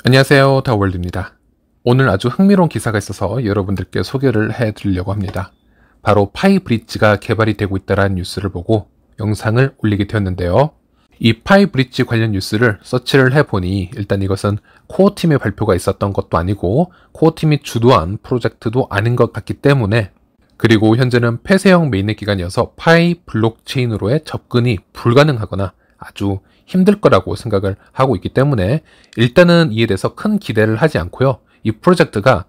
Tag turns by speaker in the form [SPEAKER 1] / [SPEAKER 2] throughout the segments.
[SPEAKER 1] 안녕하세요, 다월드입니다. 오늘 아주 흥미로운 기사가 있어서 여러분들께 소개를 해드리려고 합니다. 바로 파이브릿지가 개발이 되고 있다는 뉴스를 보고 영상을 올리게 되었는데요. 이 파이브릿지 관련 뉴스를 서치를 해보니 일단 이것은 코어팀의 발표가 있었던 것도 아니고 코어팀이 주도한 프로젝트도 아닌 것 같기 때문에, 그리고 현재는 폐쇄형 메인넷 기간이어서 파이 블록체인으로의 접근이 불가능하거나 아주 힘들 거라고 생각을 하고 있기 때문에 일단은 이에 대해서 큰 기대를 하지 않고요. 이 프로젝트가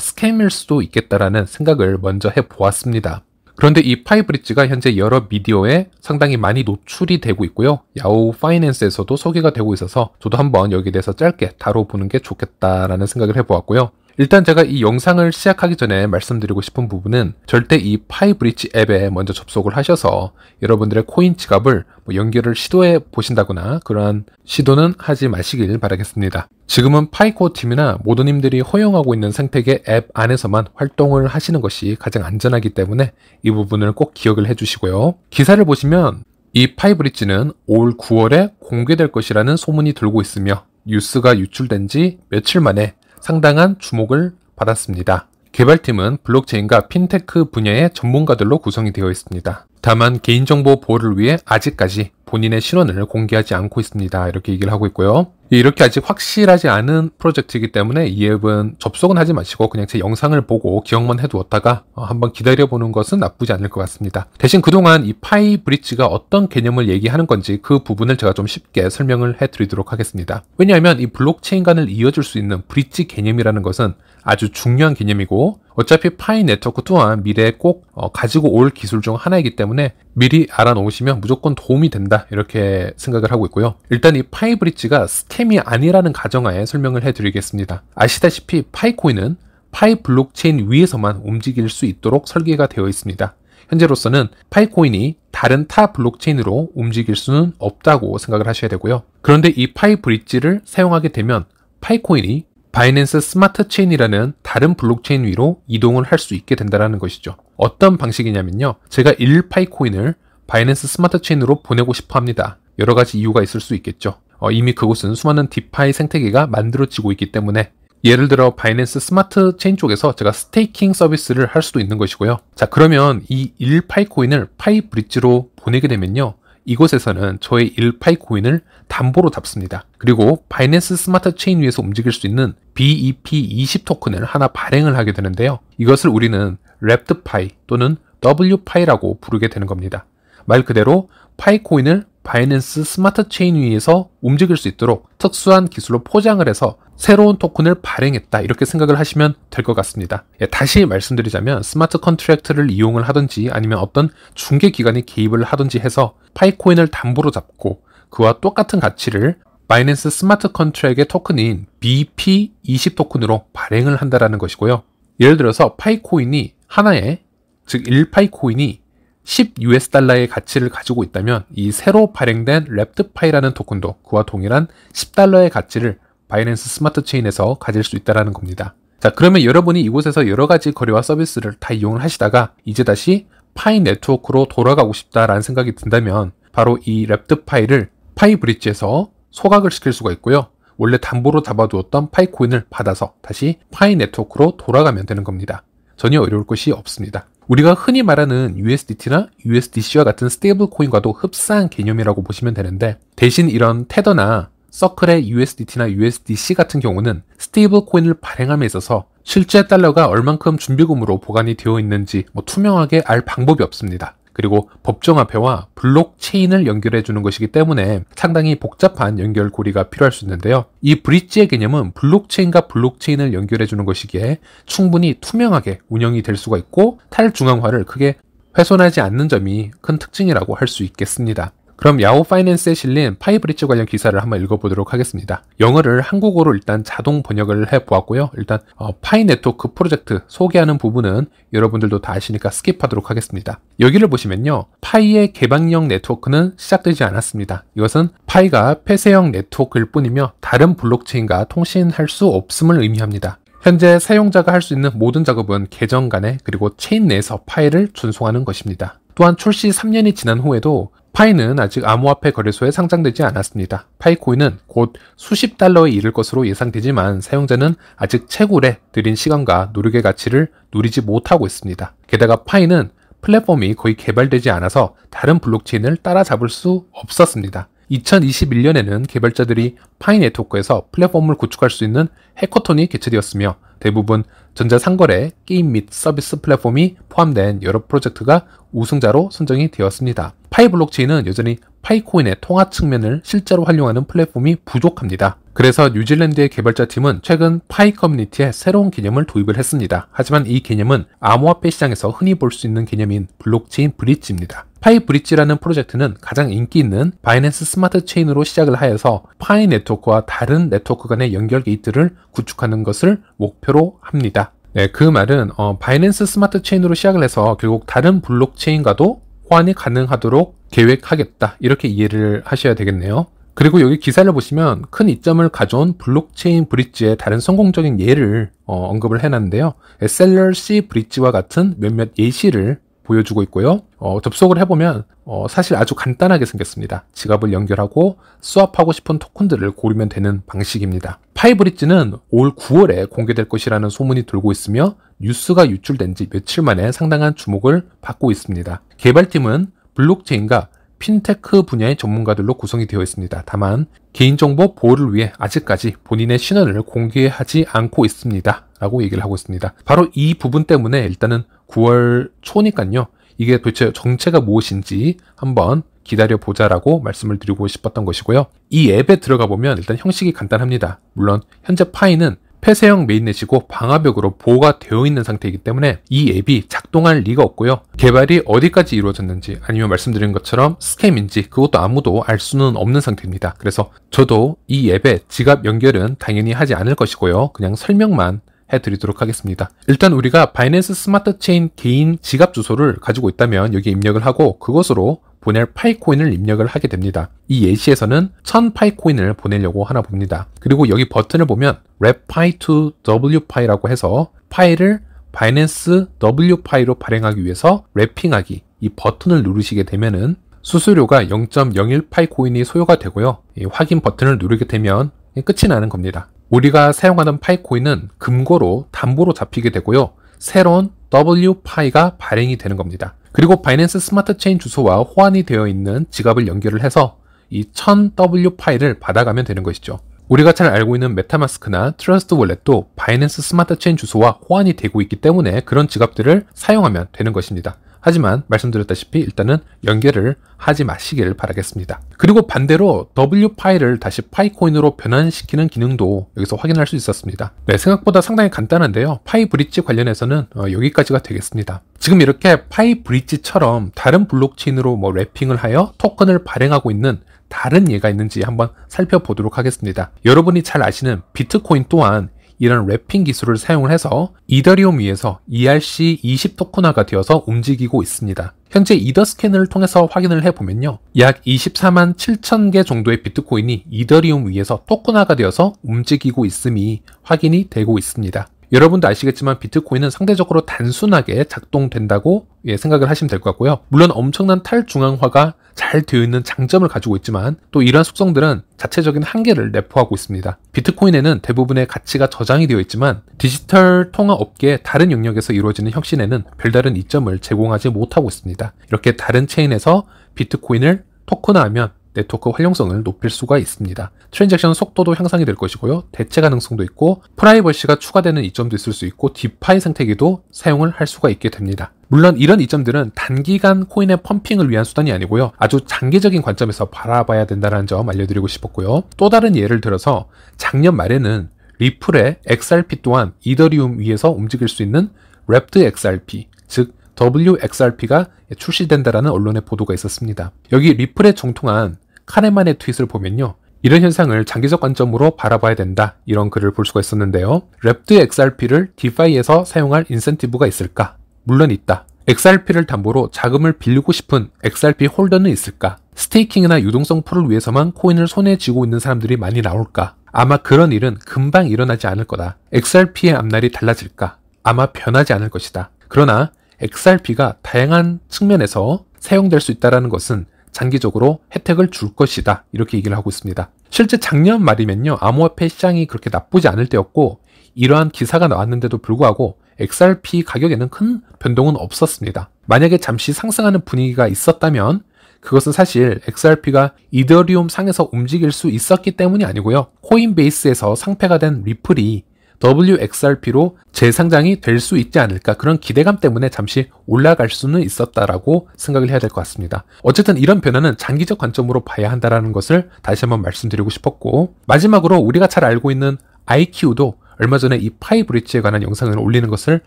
[SPEAKER 1] 스캠일 수도 있겠다라는 생각을 먼저 해보았습니다. 그런데 이 파이브릿지가 현재 여러 미디어에 상당히 많이 노출이 되고 있고요. 야후 파이낸스에서도 소개가 되고 있어서 저도 한번 여기에 대해서 짧게 다뤄보는 게 좋겠다라는 생각을 해보았고요. 일단 제가 이 영상을 시작하기 전에 말씀드리고 싶은 부분은 절대 이 파이브릿지 앱에 먼저 접속을 하셔서 여러분들의 코인 지갑을 연결을 시도해 보신다거나 그러한 시도는 하지 마시길 바라겠습니다. 지금은 파이코어 팀이나 모더님들이 허용하고 있는 생태계 앱 안에서만 활동을 하시는 것이 가장 안전하기 때문에 이 부분을 꼭 기억을 해주시고요. 기사를 보시면 이 파이브릿지는 올 9월에 공개될 것이라는 소문이 돌고 있으며 뉴스가 유출된 지 며칠 만에 상당한 주목을 받았습니다. 개발팀은 블록체인과 핀테크 분야의 전문가들로 구성이 되어 있습니다. 다만 개인정보 보호를 위해 아직까지 본인의 신원을 공개하지 않고 있습니다. 이렇게 얘기를 하고 있고요. 이렇게 아직 확실하지 않은 프로젝트이기 때문에 이 앱은 접속은 하지 마시고 그냥 제 영상을 보고 기억만 해두었다가 한번 기다려보는 것은 나쁘지 않을 것 같습니다. 대신 그동안 이 파이브릿지가 어떤 개념을 얘기하는 건지 그 부분을 제가 좀 쉽게 설명을 해드리도록 하겠습니다. 왜냐하면 이 블록체인 간을 이어줄 수 있는 브릿지 개념이라는 것은 아주 중요한 개념이고, 어차피 파이 네트워크 또한 미래에 꼭 가지고 올 기술 중 하나이기 때문에 미리 알아놓으시면 무조건 도움이 된다, 이렇게 생각을 하고 있고요. 일단 이 파이브릿지가 스캠이 아니라는 가정하에 설명을 해드리겠습니다. 아시다시피 파이코인은 파이 블록체인 위에서만 움직일 수 있도록 설계가 되어 있습니다. 현재로서는 파이코인이 다른 타 블록체인으로 움직일 수는 없다고 생각을 하셔야 되고요. 그런데 이 파이브릿지를 사용하게 되면 파이코인이 바이낸스 스마트 체인이라는 다른 블록체인 위로 이동을 할 수 있게 된다는 것이죠. 어떤 방식이냐면요. 제가 1파이코인을 바이낸스 스마트 체인으로 보내고 싶어 합니다. 여러 가지 이유가 있을 수 있겠죠. 이미 그곳은 수많은 디파이 생태계가 만들어지고 있기 때문에, 예를 들어 바이낸스 스마트 체인 쪽에서 제가 스테이킹 서비스를 할 수도 있는 것이고요. 자, 그러면 이 1파이코인을 파이브릿지로 보내게 되면요. 이곳에서는 저의 1파이코인을 담보로 잡습니다. 그리고 바이낸스 스마트 체인 위에서 움직일 수 있는 BEP20 토큰을 하나 발행을 하게 되는데요. 이것을 우리는 랩드파이 또는 W파이라고 부르게 되는 겁니다. 말 그대로 파이코인을 바이낸스 스마트 체인 위에서 움직일 수 있도록 특수한 기술로 포장을 해서 새로운 토큰을 발행했다, 이렇게 생각을 하시면 될 것 같습니다. 다시 말씀드리자면 스마트 컨트랙트를 이용을 하든지 아니면 어떤 중개기관이 개입을 하든지 해서 파이코인을 담보로 잡고 그와 똑같은 가치를 바이낸스 스마트 컨트랙의 토큰인 BEP20 토큰으로 발행을 한다는 것이고요. 예를 들어서 파이코인이 하나에, 즉 1파이코인이 10US달러의 가치를 가지고 있다면 이 새로 발행된 랩드파이라는 토큰도 그와 동일한 10달러의 가치를 바이낸스 스마트 체인에서 가질 수 있다는 겁니다. 자, 그러면 여러분이 이곳에서 여러 가지 거래와 서비스를 다 이용을 하시다가 이제 다시 파이 네트워크로 돌아가고 싶다라는 생각이 든다면 바로 이 랩드파이를 파이브릿지에서 소각을 시킬 수가 있고요. 원래 담보로 잡아두었던 파이코인을 받아서 다시 파이 네트워크로 돌아가면 되는 겁니다. 전혀 어려울 것이 없습니다. 우리가 흔히 말하는 USDT나 USDC와 같은 스테이블 코인과도 흡사한 개념이라고 보시면 되는데, 대신 이런 테더나 서클의 USDT나 USDC 같은 경우는 스테이블 코인을 발행함에 있어서 실제 달러가 얼만큼 준비금으로 보관이 되어 있는지 투명하게 알 방법이 없습니다. 그리고 법정화폐와 블록체인을 연결해 주는 것이기 때문에 상당히 복잡한 연결고리가 필요할 수 있는데요. 이 브릿지의 개념은 블록체인과 블록체인을 연결해 주는 것이기에 충분히 투명하게 운영이 될 수가 있고 탈중앙화를 크게 훼손하지 않는 점이 큰 특징이라고 할 수 있겠습니다. 그럼 야후 파이낸스에 실린 파이브릿지 관련 기사를 한번 읽어보도록 하겠습니다. 영어를 한국어로 일단 자동 번역을 해보았고요. 일단 파이 네트워크 프로젝트 소개하는 부분은 여러분들도 다 아시니까 스킵하도록 하겠습니다. 여기를 보시면요. 파이의 개방형 네트워크는 시작되지 않았습니다. 이것은 파이가 폐쇄형 네트워크일 뿐이며 다른 블록체인과 통신할 수 없음을 의미합니다. 현재 사용자가 할 수 있는 모든 작업은 계정 간에 그리고 체인 내에서 파일을 전송하는 것입니다. 또한 출시 3년이 지난 후에도 파이는 아직 암호화폐 거래소에 상장되지 않았습니다. 파이코인은 곧 수십 달러에 이를 것으로 예상되지만 사용자는 아직 채굴에 들인 시간과 노력의 가치를 누리지 못하고 있습니다. 게다가 파이는 플랫폼이 거의 개발되지 않아서 다른 블록체인을 따라잡을 수 없었습니다. 2021년에는 개발자들이 파이 네트워크에서 플랫폼을 구축할 수 있는 해커톤이 개최되었으며 대부분 전자상거래, 게임 및 서비스 플랫폼이 포함된 여러 프로젝트가 우승자로 선정이 되었습니다. 파이 블록체인은 여전히 파이코인의 통화 측면을 실제로 활용하는 플랫폼이 부족합니다. 그래서 뉴질랜드의 개발자팀은 최근 파이 커뮤니티에 새로운 개념을 도입을 했습니다. 하지만 이 개념은 암호화폐 시장에서 흔히 볼 수 있는 개념인 블록체인 브릿지입니다. 파이 브릿지라는 프로젝트는 가장 인기 있는 바이낸스 스마트 체인으로 시작을 하여서 파이 네트워크와 다른 네트워크 간의 연결 게이트를 구축하는 것을 목표로 합니다. 네, 그 말은 바이낸스 스마트 체인으로 시작을 해서 결국 다른 블록체인과도 호환이 가능하도록 계획하겠다, 이렇게 이해를 하셔야 되겠네요. 그리고 여기 기사를 보시면 큰 이점을 가져온 블록체인 브릿지의 다른 성공적인 예를 언급을 해놨는데요. 셀러 C 브릿지와 같은 몇몇 예시를 보여주고 있고요. 접속을 해보면 사실 아주 간단하게 생겼습니다. 지갑을 연결하고 스왑하고 싶은 토큰들을 고르면 되는 방식입니다. 파이 브릿지는 올 9월에 공개될 것이라는 소문이 돌고 있으며 뉴스가 유출된 지 며칠 만에 상당한 주목을 받고 있습니다. 개발팀은 블록체인과 핀테크 분야의 전문가들로 구성이 되어 있습니다. 다만 개인정보 보호를 위해 아직까지 본인의 신원을 공개하지 않고 있습니다 라고 얘기를 하고 있습니다. 바로 이 부분 때문에 일단은 9월 초니까요, 이게 도대체 정체가 무엇인지 한번 기다려보자라고 말씀을 드리고 싶었던 것이고요. 이 앱에 들어가 보면 일단 형식이 간단합니다. 물론 현재 파이는 폐쇄형 메인넷이고 방화벽으로 보호가 되어 있는 상태이기 때문에 이 앱이 작동할 리가 없고요. 개발이 어디까지 이루어졌는지 아니면 말씀드린 것처럼 스캠인지 그것도 아무도 알 수는 없는 상태입니다. 그래서 저도 이 앱에 지갑 연결은 당연히 하지 않을 것이고요. 그냥 설명만 해드리도록 하겠습니다. 일단 우리가 바이낸스 스마트 체인 개인 지갑 주소를 가지고 있다면 여기 입력을 하고 그것으로 보낼 파이코인을 입력을 하게 됩니다. 이 예시에서는 1000 파이코인을 보내려고 하나 봅니다. 그리고 여기 버튼을 보면 Wrap Pi to WPi라고 해서 파일을 바이낸스 WPi로 발행하기 위해서 랩핑하기, 이 버튼을 누르시게 되면은 수수료가 0.01 파이코인이 소요가 되고요. 이 확인 버튼을 누르게 되면 끝이 나는 겁니다. 우리가 사용하던 파이코인은 금고로 담보로 잡히게 되고요. 새로운 WPi가 발행이 되는 겁니다. 그리고 바이낸스 스마트 체인 주소와 호환이 되어 있는 지갑을 연결을 해서 이 1000WPi를 받아가면 되는 것이죠. 우리가 잘 알고 있는 메타마스크나 트러스트 월렛도 바이낸스 스마트 체인 주소와 호환이 되고 있기 때문에 그런 지갑들을 사용하면 되는 것입니다. 하지만 말씀드렸다시피 일단은 연결을 하지 마시기를 바라겠습니다. 그리고 반대로 WPi를 다시 파이코인으로 변환시키는 기능도 여기서 확인할 수 있었습니다. 네, 생각보다 상당히 간단한데요. 파이 브릿지 관련해서는 여기까지가 되겠습니다. 지금 이렇게 파이 브릿지처럼 다른 블록체인으로 랩핑을 하여 토큰을 발행하고 있는 다른 예가 있는지 한번 살펴보도록 하겠습니다. 여러분이 잘 아시는 비트코인 또한 이런 랩핑 기술을 사용을 해서 이더리움 위에서 ERC20 토큰화가 되어서 움직이고 있습니다. 현재 이더 스캐너를 통해서 확인을 해보면요. 약 24만 7천 개 정도의 비트코인이 이더리움 위에서 토큰화가 되어서 움직이고 있음이 확인이 되고 있습니다. 여러분도 아시겠지만 비트코인은 상대적으로 단순하게 작동된다고 생각을 하시면 될 것 같고요. 물론 엄청난 탈중앙화가 잘 되어 있는 장점을 가지고 있지만 또 이러한 속성들은 자체적인 한계를 내포하고 있습니다. 비트코인에는 대부분의 가치가 저장이 되어 있지만 디지털 통화 업계의 다른 영역에서 이루어지는 혁신에는 별다른 이점을 제공하지 못하고 있습니다. 이렇게 다른 체인에서 비트코인을 토큰화하면 네트워크 활용성을 높일 수가 있습니다. 트랜잭션 속도도 향상이 될 것이고요. 대체 가능성도 있고 프라이버시가 추가되는 이점도 있을 수 있고 디파이 생태계도 사용을 할 수가 있게 됩니다. 물론 이런 이점들은 단기간 코인의 펌핑을 위한 수단이 아니고요. 아주 장기적인 관점에서 바라봐야 된다는 점 알려드리고 싶었고요. 또 다른 예를 들어서 작년 말에는 리플의 XRP 또한 이더리움 위에서 움직일 수 있는 랩드 XRP, 즉 WXRP가 출시된다라는 언론의 보도가 있었습니다. 여기 리플에 정통한 카네만의 트윗을 보면요. 이런 현상을 장기적 관점으로 바라봐야 된다, 이런 글을 볼 수가 있었는데요. 랩드 XRP를 디파이에서 사용할 인센티브가 있을까? 물론 있다. XRP를 담보로 자금을 빌리고 싶은 XRP 홀더는 있을까? 스테이킹이나 유동성 풀을 위해서만 코인을 손에 쥐고 있는 사람들이 많이 나올까? 아마 그런 일은 금방 일어나지 않을 거다. XRP의 앞날이 달라질까? 아마 변하지 않을 것이다. 그러나 XRP가 다양한 측면에서 사용될 수 있다는 것은 장기적으로 혜택을 줄 것이다. 이렇게 얘기를 하고 있습니다. 실제 작년 말이면요. 암호화폐 시장이 그렇게 나쁘지 않을 때였고 이러한 기사가 나왔는데도 불구하고 XRP 가격에는 큰 변동은 없었습니다. 만약에 잠시 상승하는 분위기가 있었다면 그것은 사실 XRP가 이더리움 상에서 움직일 수 있었기 때문이 아니고요. 코인베이스에서 상폐가 된 리플이 WXRP로 재상장이 될 수 있지 않을까, 그런 기대감 때문에 잠시 올라갈 수는 있었다라고 생각을 해야 될 것 같습니다. 어쨌든 이런 변화는 장기적 관점으로 봐야 한다는 것을 다시 한번 말씀드리고 싶었고, 마지막으로 우리가 잘 알고 있는 IQ도 얼마 전에 이 파이 브릿지에 관한 영상을 올리는 것을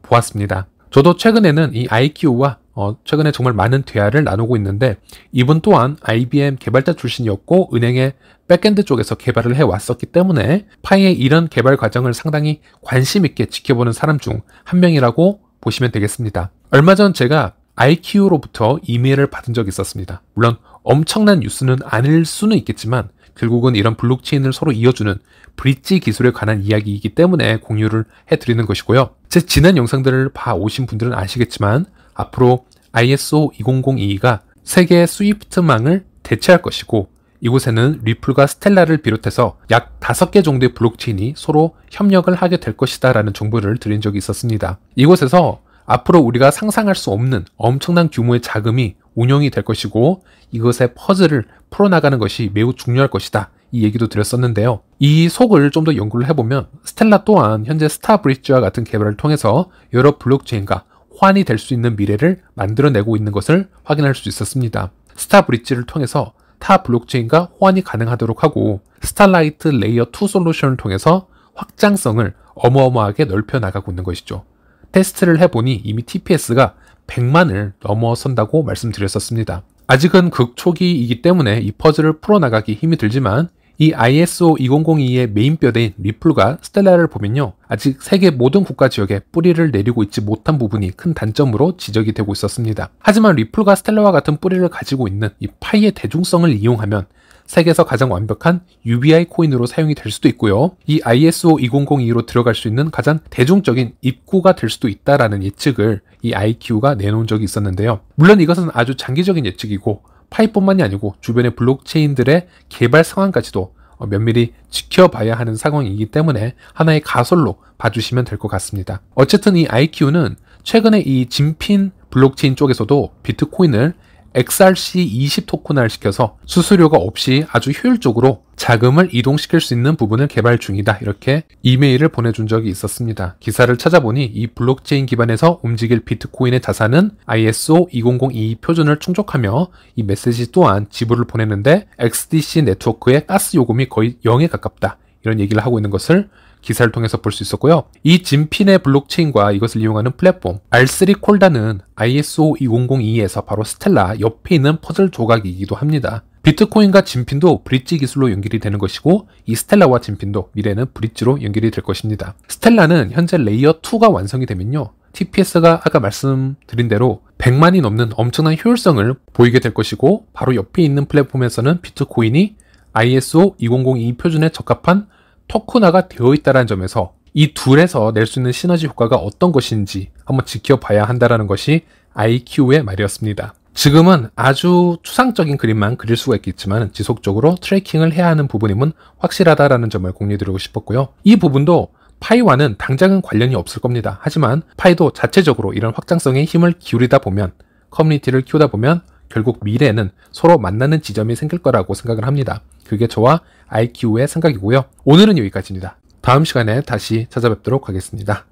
[SPEAKER 1] 보았습니다. 저도 최근에는 이 IQ와 최근에 정말 많은 대화를 나누고 있는데, 이분 또한 IBM 개발자 출신이었고 은행의 백엔드 쪽에서 개발을 해왔었기 때문에 파이의 이런 개발 과정을 상당히 관심 있게 지켜보는 사람 중 한 명이라고 보시면 되겠습니다. 얼마 전 제가 IQ로부터 이메일을 받은 적이 있었습니다. 물론 엄청난 뉴스는 아닐 수는 있겠지만 결국은 이런 블록체인을 서로 이어주는 브릿지 기술에 관한 이야기이기 때문에 공유를 해드리는 것이고요. 제 지난 영상들을 봐오신 분들은 아시겠지만 앞으로 ISO 20022가 세계 스위프트망을 대체할 것이고, 이곳에는 리플과 스텔라를 비롯해서 약 5개 정도의 블록체인이 서로 협력을 하게 될 것이다 라는 정보를 드린 적이 있었습니다. 이곳에서 앞으로 우리가 상상할 수 없는 엄청난 규모의 자금이 운용이 될 것이고 이것의 퍼즐을 풀어나가는 것이 매우 중요할 것이다, 이 얘기도 드렸었는데요. 이 속을 좀 더 연구를 해보면 스텔라 또한 현재 스타브릿지와 같은 개발을 통해서 여러 블록체인과 호환이 될 수 있는 미래를 만들어내고 있는 것을 확인할 수 있었습니다. 스타브릿지를 통해서 타 블록체인과 호환이 가능하도록 하고, 스타라이트 레이어 2 솔루션을 통해서 확장성을 어마어마하게 넓혀 나가고 있는 것이죠. 테스트를 해보니 이미 TPS가 100만을 넘어선다고 말씀드렸었습니다. 아직은 극초기이기 때문에 이 퍼즐을 풀어나가기 힘이 들지만 이 ISO 2002의 메인뼈대인 리플과 스텔라를 보면요, 아직 세계 모든 국가 지역에 뿌리를 내리고 있지 못한 부분이 큰 단점으로 지적이 되고 있었습니다. 하지만 리플과 스텔라와 같은 뿌리를 가지고 있는 이 파이의 대중성을 이용하면 세계에서 가장 완벽한 UBI 코인으로 사용이 될 수도 있고요. 이 ISO 2002로 들어갈 수 있는 가장 대중적인 입구가 될 수도 있다라는 예측을 이 IQ가 내놓은 적이 있었는데요. 물론 이것은 아주 장기적인 예측이고 파이뿐만이 아니고 주변의 블록체인들의 개발 상황까지도 면밀히 지켜봐야 하는 상황이기 때문에 하나의 가설로 봐주시면 될 것 같습니다. 어쨌든 이 IQ는 최근에 이 진핀 블록체인 쪽에서도 비트코인을 XRC20 토큰화를 시켜서 수수료가 없이 아주 효율적으로 자금을 이동시킬 수 있는 부분을 개발 중이다, 이렇게 이메일을 보내준 적이 있었습니다. 기사를 찾아보니 이 블록체인 기반에서 움직일 비트코인의 자산은 ISO 2002 표준을 충족하며 이 메시지 또한 지불을 보냈는데 XDC 네트워크의 가스 요금이 거의 0에 가깝다, 이런 얘기를 하고 있는 것을 기사를 통해서 볼 수 있었고요. 이 진핀의 블록체인과 이것을 이용하는 플랫폼 R3 콜다는 ISO 2002에서 바로 스텔라 옆에 있는 퍼즐 조각이기도 합니다. 비트코인과 진핀도 브릿지 기술로 연결이 되는 것이고 이 스텔라와 진핀도 미래는 브릿지로 연결이 될 것입니다. 스텔라는 현재 레이어 2가 완성이 되면요, TPS가 아까 말씀드린 대로 100만이 넘는 엄청난 효율성을 보이게 될 것이고, 바로 옆에 있는 플랫폼에서는 비트코인이 ISO 2002 표준에 적합한 토큰화가 되어 있다는 점에서 이 둘에서 낼 수 있는 시너지 효과가 어떤 것인지 한번 지켜봐야 한다는 것이 IQ의 말이었습니다. 지금은 아주 추상적인 그림만 그릴 수가 있겠지만 지속적으로 트래킹을 해야 하는 부분임은 확실하다는 점을 공유드리고 싶었고요. 이 부분도 파이와는 당장은 관련이 없을 겁니다. 하지만 파이도 자체적으로 이런 확장성에 힘을 기울이다 보면, 커뮤니티를 키우다 보면 결국 미래에는 서로 만나는 지점이 생길 거라고 생각을 합니다. 그게 저와 IQ의 생각이고요. 오늘은 여기까지입니다. 다음 시간에 다시 찾아뵙도록 하겠습니다.